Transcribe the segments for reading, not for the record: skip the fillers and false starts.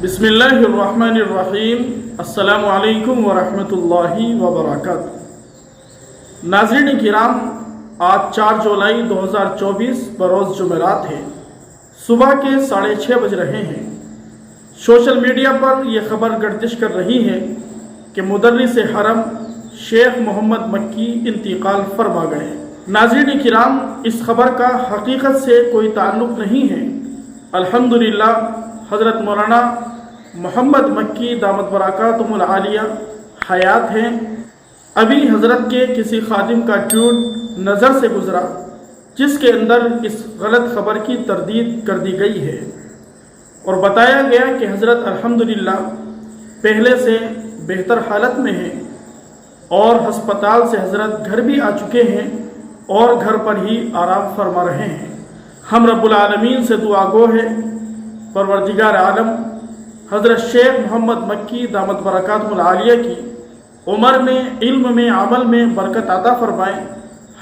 बिस्मिल्लाहिर्रहमानिर्रहीम। अस्सलामु अलैकुम वरहमतुल्लाहि वबरकातुहू। नाज़रीन किराम, आज 4 जुलाई 2024 बरोज़ जुमेरात है। सुबह के 6:30 बज रहे हैं। सोशल मीडिया पर यह खबर गर्दिश कर रही है कि मुदर्रिस हरम शेख मोहम्मद मक्की इंतकाल फरमा गए। नाज़रीन किराम, इस खबर का हकीकत से कोई ताल्लुक़ नहीं है। अल्हम्दुलिल्लाह, हज़रत मौलाना मोहम्मद मक्की दामत बरकातुहुल आलिया हयात हैं। अभी हज़रत के किसी खादिम का ट्वीट नज़र से गुज़रा जिसके अंदर इस गलत खबर की तरदीद कर दी गई है और बताया गया कि हज़रत अल्हम्दुलिल्लाह पहले से बेहतर हालत में हैं और हस्पताल से हज़रत घर भी आ चुके हैं और घर पर ही आराम फरमा रहे हैं। हम रब्बुल आलमीन से दुआ गो है, परवरदिगार आलम हज़रत शेख मोहम्मद मक्की दामत बरकातुहुल आलिया की उम्र में, इल्म में, अमल में बरकत अता फरमाएँ।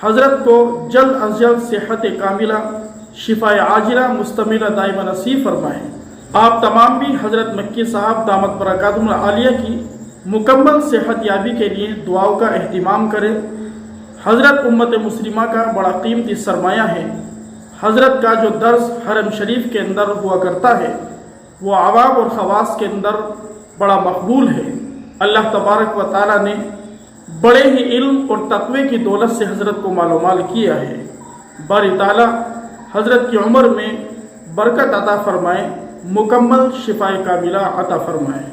हज़रत को जल्द अज जल्द सेहत कामिला, शिफा आजिला, मुस्तमिला दाइमा नसीब फरमाएँ। आप तमाम भी हज़रत मक्की साहब दामत बरकातुहुल आलिया की मुकम्मल सेहत याबी के लिए दुआओं का एहतिमाम करें। हज़रत उम्मत मुस्लिमा का बड़ा कीमती सरमाया है। हज़रत का जो दर्स हरम शरीफ के अंदर हुआ करता है वो आवाम और ख़वास के अंदर बड़ा मकबूल है। अल्लाह तबारक व तआला ने बड़े ही इल्म और तक़वे की दौलत से हज़रत को मालूमाल किया है। बारी ताला हज़रत की उम्र में बरकत अता फरमाए, मुकम्मल शिफा कामिला अता फरमाए।